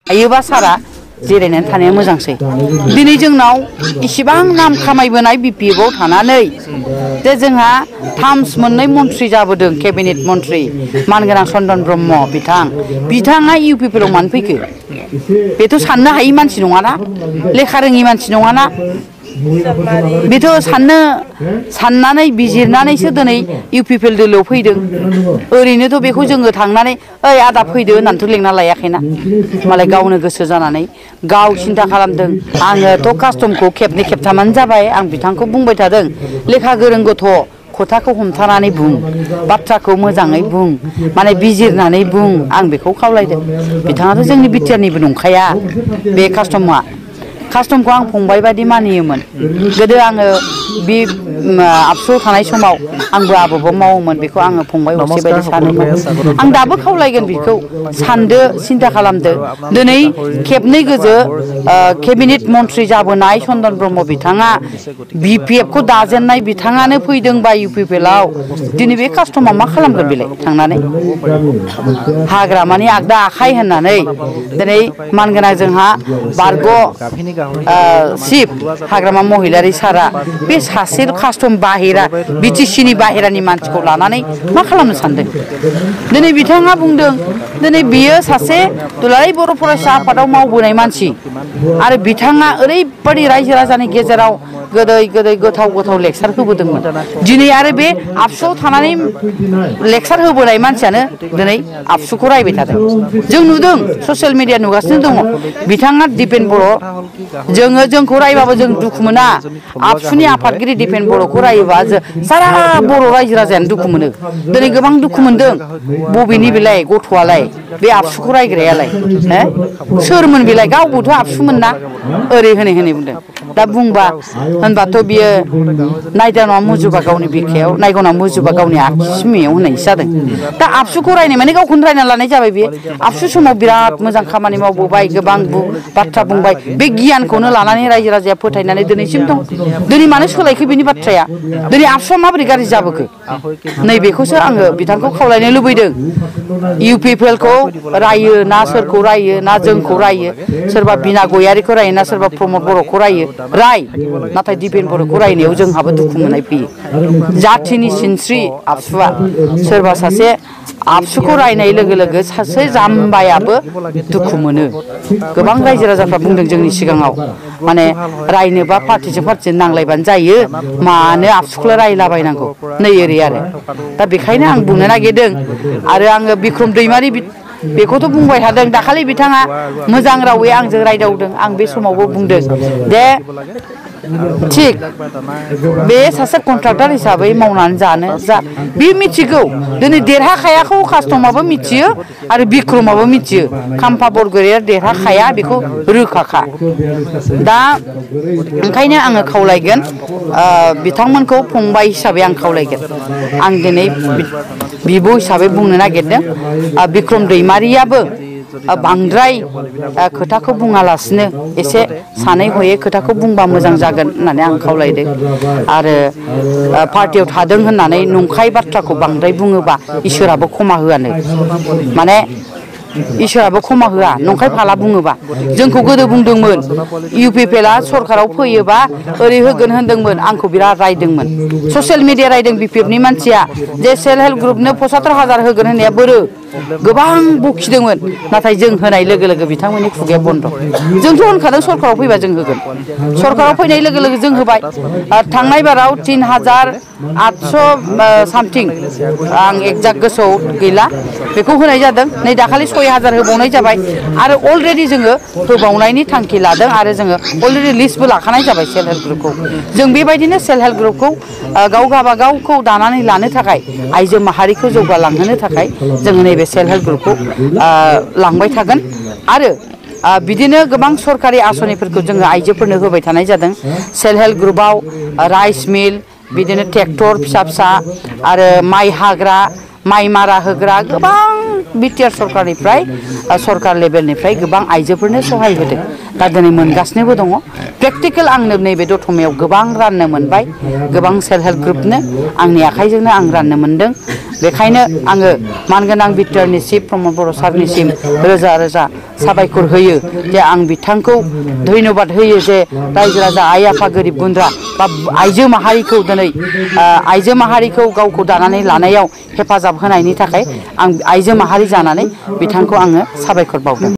हायोबा सारा जिरायनानै थानाया मोजांसै दिनै जोंनाव इसिबां नाम खामायबोनाय बिपिएफआव थानानै जे जोंहा थाम्स मोननै मन्थ्रि जाबोदों केबिनेट मन्थ्रि मानगोनां चन्दन ब्रह्म बिथाङा इउपिपिएलआव मानो फैखो बेथ' साननो हायि मानसि नङाना लेखा रोङि मानसि नङाना बेथ' साननानै बिजिरनानैसो दिनै इउपिपिएल दोलोआव फैदों ओरैनोथ' बेखौ जोङो थांनानै ओइ आदा फैदो होननानैथ' लेंना लायाखैना मालाय गावनो गोसो जानानै गाव सिन्था खालामदों आङोथ' कास्टमखौ खेबनै खेबथामानो जाबाय आं बिथांखौ बुंबाय थादों लेखा गोरों गथ' खोथाखौ हमथानानै बुं बाथ्राखौ मोजाङै बुं माने बिजिरनानै बुं आं बेखौ खावलायदों बिथाङाथ' जोंनि बिटिआरनिबो नंखाया बे कास्टमखौ आं फंबाय बायदि मानियोमोन गोदो आङो बे आबसुआव थानाय समाव आंबो आबौबो मावोमोन बेखौ आङो फंबाय असे बायदि सानोमोन आं दाबो खावलायगोन बेखौ सानदो सिन्था खालामदो दिनै खेबनै गोजो केबिनेट मन्थ्रि जाबोनाय चन्दन ब्रह्म बिथाङा बिपिएफखौ दाजेननाय बिथाङानो फैदोंबा इउपिपिएलआव दिनै बे कास्टमा मा खालामगोन बेलाय थांनानै हाग्रामानि आगदा आखाइ होननानै दिनै मानगोनां जोंहा बारग' चिफ हाग्रामा महिलारि सारा बे सासे कास्टम बाहेरा बिटिसिनि बाहेरानि मानसिखौ लानानै मा खालामनो सानदों दिनै बिथाङा बुंदों दिनै बियो सासे दुलाराय बर' फरायसा आफादाव मावबोनाय मानसि आरो बिथाङा ओरैबायदि रायजो राजानि गेजेराव गोदै गोथाव लेक्सार होबोदोंमोन दिनै आरो बे आबसुआव थानानै लेक्सार होबोनाय मानसियानो दिनै आबसुखौ रायबाय थादों जों नुदों ससियेल मिडिया नुगासिनो दङ बिथाङा दिपेन बर' जोंखौ रायबाबो जों दुखु मोना आबसुनि आफादगिरि दिपेन बर'खौ रायोबा सारा बर' रायजो राजायानो दुखु मोनो दिनै गोबां दुखु मोनदों बबेनि बेलाय गथ'आलाय बे आबसुखौ रायग्रायालाय सोरमोन बेलाय गावबोथ' आबसुमोन ना ओरै होनै बुंदों दा बुंबा होनबाथ' बियो नायदावना मुजुबा गावनि बिखायाव नायगौना मुजुबा गावनि आखि सिमायाव होननायसो जादों दा आबसुखौ रायनाय माने गावखौनो रायना लानाय जाबाय बे आबसु समाव बिराद मोजां खामानि मावबोबाय गोबां बाथ्रा बुंबाय बे गियानखौनो लानानै रायजो राजाया फोथायनानै दिनैसिम दं दिनै मानो सोलायखो बेनि बाथ्राया दिनै आबसुआ माबोरै गाज्रि जाबोखो नैबेखौसो आङो बिथांखौ खावलायनो लुबैदों इउपिपिएलखौ रायो ना सोरखौ रायो ना जोंखौ रायो सोरबा बिना गयारिखौ रायो ना सोरबा प्रमद बर'खौ रायो नाथाय दिपेन बर'खौ रायनायाव जोंहाबो दुखु मोननाय फैयो जाथिनि सिनस्रि आबसुआ सोरबा सासे आबसुखौ रायनाय लोगो लोगो सासे जाम्बायाबो दुखु मोनो गोबां रायजो राजाफ्रा बुंदों जोंनि सिगाङाव माने रायनोबा पार्टिजों नांलायबानो जायो मानो आबसुखौलाय रायलाबायनांगौ नै ओरै आरो दा बेखायनो आं बुंनो नागिरदों आरो आङो बिक्रम दैमारि बेखौथ' बुंबाय थादों दाखालि बिथाङा मोजां रावै आंजों रायदावदों आं बे समावबो बुंदों दे थिग बे सासे कन्ट्राक्टर हिसाबै मावनानै जानो बे मिथिगौ दिनै देरहाखायाखौ कास्टमाबो मिथियो आरो बिक्रमाबो मिथियो खाम्फा बरगयारिया देरहाखाया बेखौ रोखाखा दा ओंखायनो आङो खावलायगोन बिथांमोनखौ फंबाय हिसाबै आं खावलायगोन आं दिनै बिब' हिसाबै बुंनो नागिरदों बिक्रम दैमारियाबो बांद्राय खोथाखौ बुङालासिनो एसे सानै हयै खोथाखौ बुंबा मोजां जागोन होननानै आं खावलायदों आरो पार्टियाव थादों होननानै नंखाय बाथ्राखौ बांद्राय बुङोबा इसोराबो क्षमा होआनो माने इसोराबो क्षमा होआ नंखाय फाला बुङोबा जोंखौ गोदो बुंदोंमोन इउपिपिएलआ सरकाराव फैयोबा ओरै होगोन होनदोंमोन आंखौ बिराद रायदोंमोन ससियेल मिडिया रायदों बिपिएफनि मानसिया जे सेल्फ हेल्प ग्रुपनो 75,000 होगोन होननाया बोरो गोबां बखिदोंमोन नाथाय जों होनाय लोगो लोगो बिथांमोननि खुगाया बन्द जोंथ' होनखादों सरकाराव फैबा जों होगोन सरकाराव फैनाय लोगो लोगो जों होबाय थांनाय बाराव 3,800 सामथिं आं एक्जाक्ट गोसोआव गैला बेखौ होनाय जादों नै दाखालि 6,000 होबावनाय जाबाय आरो अलरेडि जोङो होबावनायनि थांखि लादों आरो जोङो अलरेडि लिस्टबो लाखानाय जाबाय सेल्फ हेल्प ग्रुपखौ जों बेबायदिनो सेल्फ हेल्प ग्रुपखौ गाव गावबागावखौ दानानै लानो थाखाय आइजो माहारिखौ जौगालांहोनो थाखाय जोङो नैबे सेल्फ हेल्प ग्रुपखौ लांबाय थागोन आरो बिदिनो गोबां सरकारि आसनिफोरखौ जोङो आइजोफोरनो होबाय थानाय जादों सेल्फ हेल्प ग्रुपआव राइस मिल बिदिनो ट्रेक्टर फिसा फिसा आरो माइ हाग्रा माइ मारा होग्रा गोबां बिटिआर सरकारनिफ्राय सरकार लेभेलनिफ्राय गोबां आइजोफोरनो सहाय होदों दा दिनै मोनगासिनोबो दङ प्रेक्टिकेल आंनो नैबे दतमायाव गोबां राननो मोनबाय गोबां सेल्फ हेल्प ग्रुपनो आंनि आखाइजोंनो आं राननो मोनदों बेखायनो आङो मानगोनां बिटिआरनि चिफ प्रमद बर' सारनिसिम रोजा रोजा साबायखर होयो जे आं बिथांखौ धन्यबाद होयो जे रायजो राजा आइ आफा गोरिब गुन्द्रा बा आइजो माहारिखौ दिनै आइजो माहारिखौ गावखौ दानानै लानायाव हेफाजाब होनायनि थाखाय आं आइजो माहारि जानानै बिथांखौ आङो साबायखर बावदों।